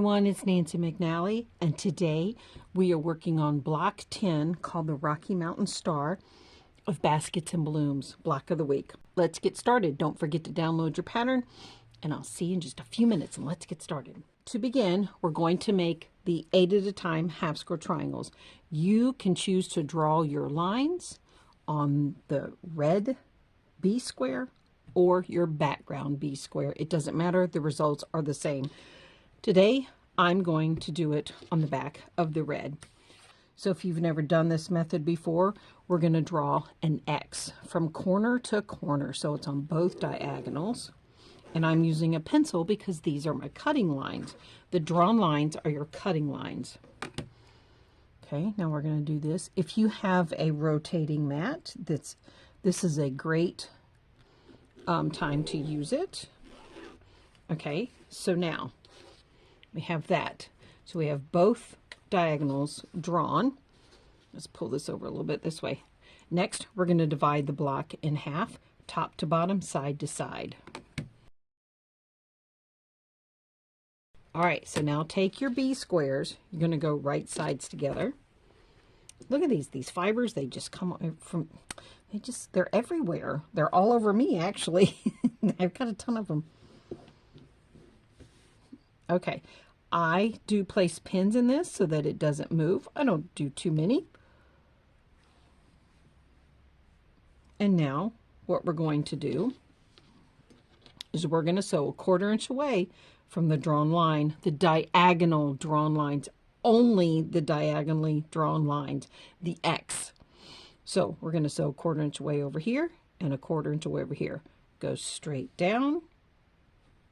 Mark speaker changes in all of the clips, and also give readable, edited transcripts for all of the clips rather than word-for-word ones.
Speaker 1: everyone, it's Nancy McNally, and today we are working on block 10 called the Rocky Mountain Star of Baskets and Blooms, block of the week. Let's get started. Don't forget to download your pattern, and I'll see you in just a few minutes, and let's get started. To begin, we're going to make the 8 at a time half square triangles. You can choose to draw your lines on the red B square or your background B square. It doesn't matter, the results are the same. Today, I'm going to do it on the back of the red. So if you've never done this method before, we're going to draw an X from corner to corner. So it's on both diagonals. And I'm using a pencil because these are my cutting lines. The drawn lines are your cutting lines. Okay, now we're going to do this. If you have a rotating mat, this is a great time to use it. Okay, so now we have that. So we have both diagonals drawn. Let's pull this over a little bit this way. Next, we're going to divide the block in half, top to bottom, side to side. All right, so now take your B squares. You're going to go right sides together. Look at these fibers. They just come from, they're everywhere. They're all over me, actually. I've got a ton of them. Okay, I do place pins in this so that it doesn't move. I don't do too many. And now what we're going to do is we're going to sew a 1/4 inch away from the drawn line, the diagonal drawn lines, only the diagonally drawn lines, the X. So we're going to sew a 1/4 inch away over here and a 1/4 inch away over here. Go straight down,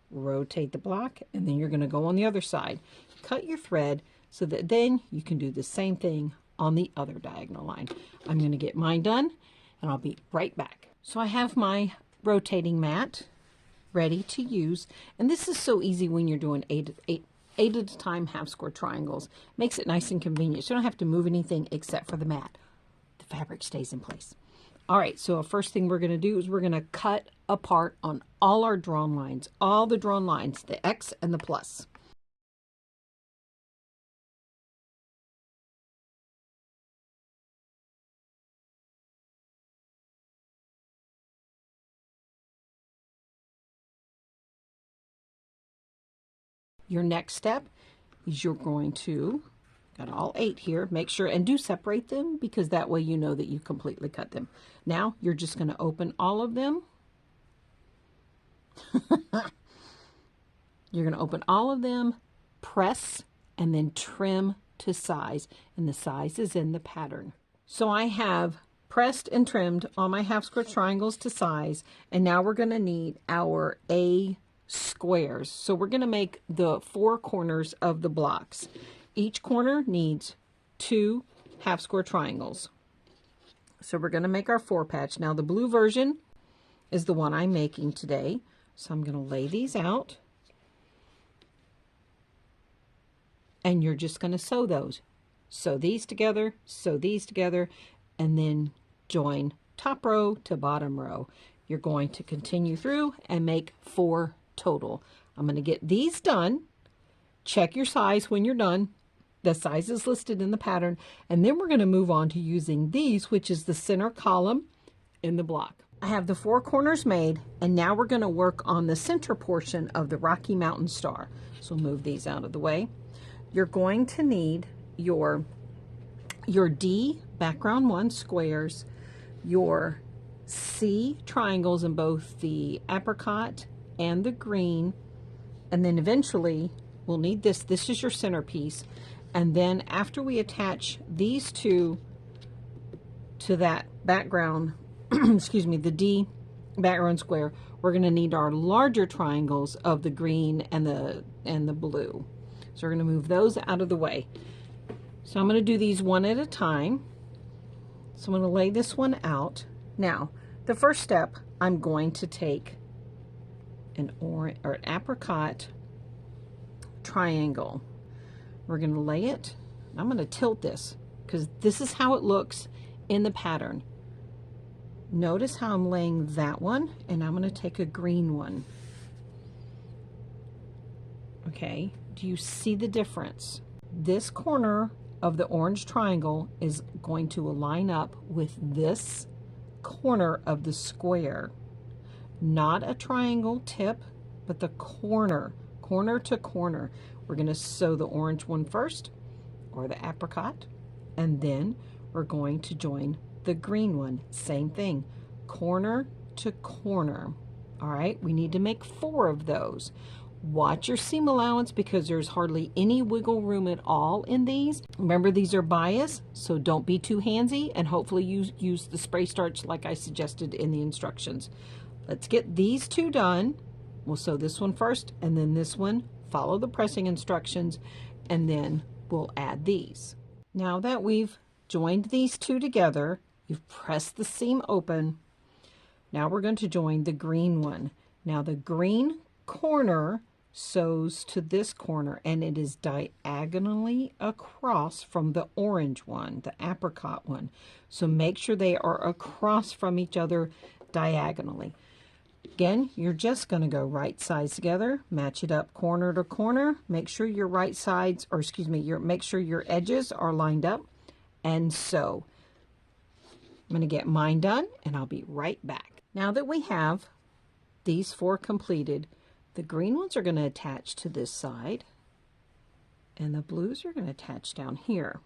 Speaker 1: rotate the block, and then you're going to go on the other side. Cut your thread so that then you can do the same thing on the other diagonal line. I'm going to get mine done and I'll be right back. So I have my rotating mat ready to use, and this is so easy when you're doing eight at a time half square triangles. Makes it nice and convenient. So you don't have to move anything except for the mat. The fabric stays in place. All right, so first thing we're going to do is we're going to cut apart on all our drawn lines, all the drawn lines, the X and the plus. Your next step is you're going to, got all 8 here, make sure and do separate them because that way you know that you completely cut them. Now you're just going to open all of them. You're going to open all of them, press, and then trim to size. And the size is in the pattern. So I have pressed and trimmed all my half square triangles to size. And now we're going to need our A squares. So we're going to make the 4 corners of the blocks. Each corner needs 2 half square triangles. So we're going to make our 4 patch. Now the blue version is the one I'm making today. So I'm going to lay these out. And you're just going to sew those. Sew these together, and then join top row to bottom row. You're going to continue through and make 4 total. I'm going to get these done. Check your size when you're done. The size is listed in the pattern. And then we're going to move on to using these, which is the center column in the block. I have the 4 corners made, and now we're going to work on the center portion of the Rocky Mountain Star. So we'll move these out of the way. You're going to need your D background 1 squares, your C triangles in both the apricot and the green, and then eventually we'll need this. This is your centerpiece. And then after we attach these two to that background, excuse me, the D background square, we're going to need our larger triangles of the green and the blue. So we're going to move those out of the way. So I'm going to do these one at a time. So I'm going to lay this one out. Now, the first step, I'm going to take an orange or an apricot triangle. We're going to lay it. I'm going to tilt this because this is how it looks in the pattern. Notice how I'm laying that one, and I'm going to take a green one. Okay, Do you see the difference? This corner of the orange triangle is going to line up with this corner of the square. Not a triangle tip, but the corner to corner. We're going to sew the orange one first, or the apricot, and then we're going to join the green one. Same thing, corner to corner. All right, we need to make 4 of those. Watch your seam allowance because there's hardly any wiggle room at all in these. Remember, these are bias, so don't be too handsy, and hopefully use the spray starch like I suggested in the instructions. Let's get these 2 done. We'll sew this one first and then this one. Follow the pressing instructions, and then we'll add these. Now that we've joined these 2 together, you've pressed the seam open. Now we're going to join the green one. Now the green corner sews to this corner, and it is diagonally across from the orange one, the apricot one. So make sure they are across from each other diagonally. Again, you're just going to go right sides together, match it up corner to corner, make sure your right sides, or excuse me, make sure your edges are lined up, and sew. I'm going to get mine done, and I'll be right back. Now that we have these 4 completed, the green ones are going to attach to this side, and the blues are going to attach down here.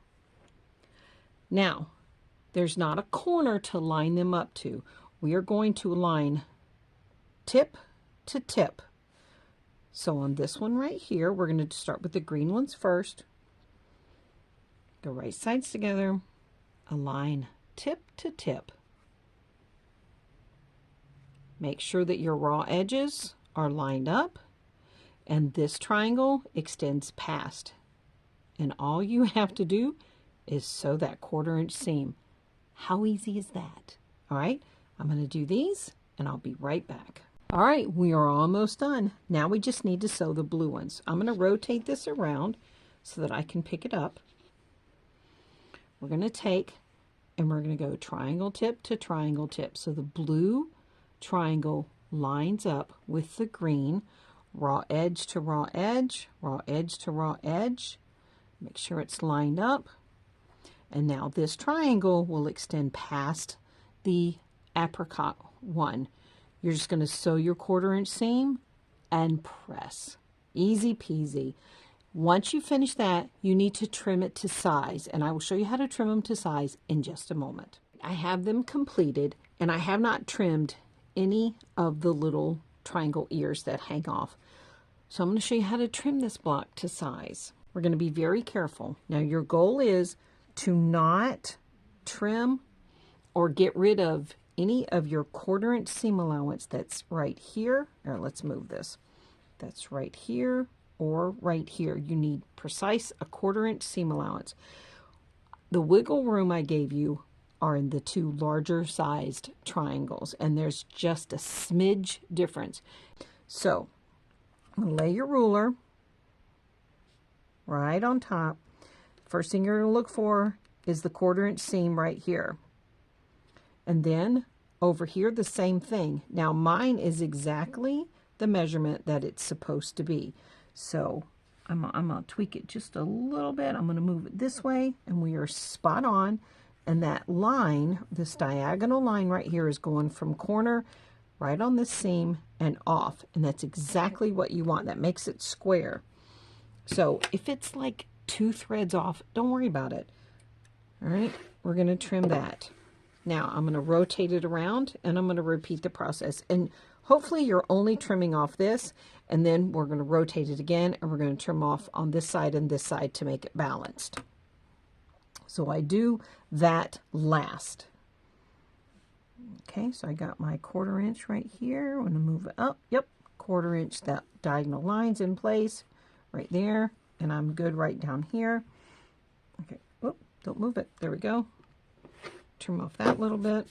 Speaker 1: Now, there's not a corner to line them up to. We are going to line tip to tip. So on this one right here, we're going to start with the green ones first. Go right sides together, align tip to tip. Make sure that your raw edges are lined up, and this triangle extends past. And all you have to do is sew that 1/4 inch seam. How easy is that? All right, I'm going to do these, and I'll be right back. All right, we are almost done. Now we just need to sew the blue ones. I'm going to rotate this around so that I can pick it up. We're going to take, and we're going to go triangle tip to triangle tip. So the blue triangle lines up with the green, raw edge to raw edge, raw edge to raw edge. Make sure it's lined up. And now this triangle will extend past the apricot one. You're just going to sew your 1/4 inch seam and press. Easy peasy. Once you finish that, you need to trim it to size, and I will show you how to trim them to size in just a moment. I have them completed, and I have not trimmed any of the little triangle ears that hang off. So I'm going to show you how to trim this block to size. We're going to be very careful. Now your goal is to not trim or get rid of any of your 1/4 inch seam allowance that's right here. Or let's move this. That's right here or right here. You need precise a 1/4 inch seam allowance. The wiggle room I gave you are in the 2 larger sized triangles, and there's just a smidge difference. So I'm going to lay your ruler right on top. First thing you're going to look for is the 1/4 inch seam right here. And then over here, the same thing. Now mine is exactly the measurement that it's supposed to be. So I'm going to tweak it just a little bit. I'm going to move it this way, and we are spot on. And that line, this diagonal line right here, is going from corner right on this seam and off. And that's exactly what you want. That makes it square. So if it's like 2 threads off, don't worry about it. All right, we're going to trim that. Now I'm going to rotate it around, and I'm going to repeat the process. And hopefully you're only trimming off this, and then we're going to rotate it again, and we're going to trim off on this side and this side to make it balanced. So I do that last. Okay, so I got my 1/4 inch right here. I'm going to move it up. Yep, 1/4 inch, that diagonal line's in place right there, and I'm good right down here. Okay, whoop, don't move it. There we go. Trim off that little bit.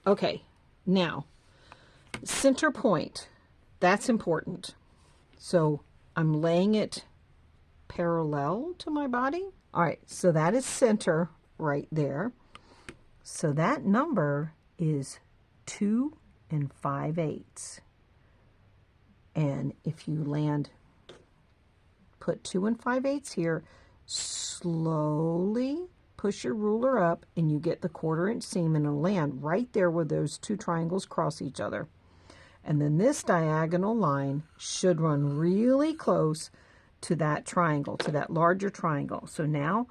Speaker 1: Okay, now center point, that's important. So I'm laying it parallel to my body. All right, so that is center right there. So that number is 2 5/8. And if you land put 2 5/8 here, slowly push your ruler up, and you get the 1/4 inch seam, and it'll land right there where those 2 triangles cross each other. And then this diagonal line should run really close to that triangle, to that larger triangle. So now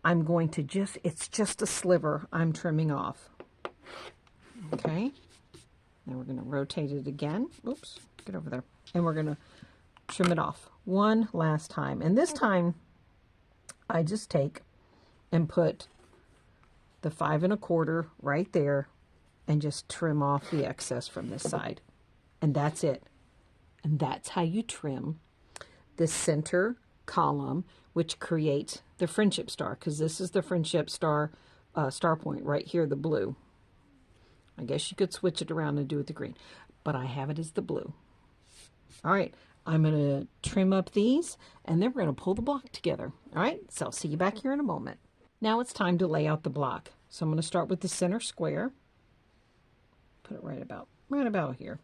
Speaker 1: I'm going to it's just a sliver I'm trimming off. Okay. Now we're going to rotate it again. Oops, get over there. And we're going to trim it off one last time. And this time I just take and put the 5 1/4 right there and just trim off the excess from this side. And that's it. And that's how you trim the center column, which creates the friendship star, because this is the friendship star star point right here, the blue. I guess you could switch it around and do it the green, but I have it as the blue. All right, I'm going to trim up these, and then we're going to pull the block together. All right, so I'll see you back here in a moment. Now it's time to lay out the block. So I'm going to start with the center square. Put it right about here.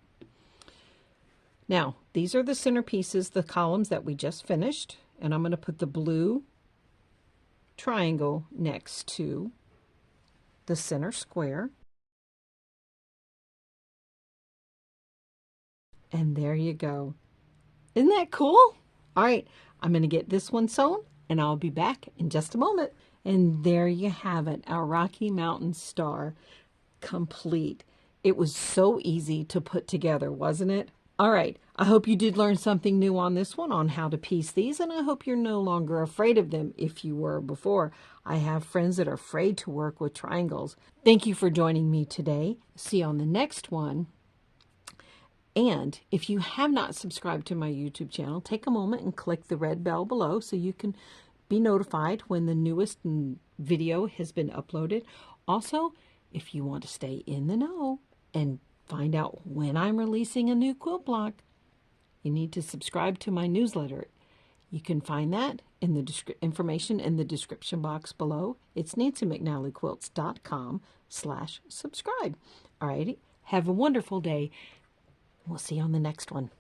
Speaker 1: Now, these are the center pieces, the columns that we just finished, and I'm going to put the blue triangle next to the center square. And there you go. Isn't that cool? All right, I'm going to get this one sewn, and I'll be back in just a moment. And there you have it, our Rocky Mountain star complete. It was so easy to put together, wasn't it? All right, I hope you did learn something new on this one, on how to piece these, and I hope you're no longer afraid of them if you were before. I have friends that are afraid to work with triangles. Thank you for joining me today. See you on the next one. And if you have not subscribed to my YouTube channel, take a moment and click the red bell below so you can be notified when the newest video has been uploaded. Also, if you want to stay in the know and find out when I'm releasing a new quilt block, you need to subscribe to my newsletter. You can find that in the information in the description box below. It's nancymcnallyquilts.com/subscribe. All righty, have a wonderful day. We'll see you on the next one.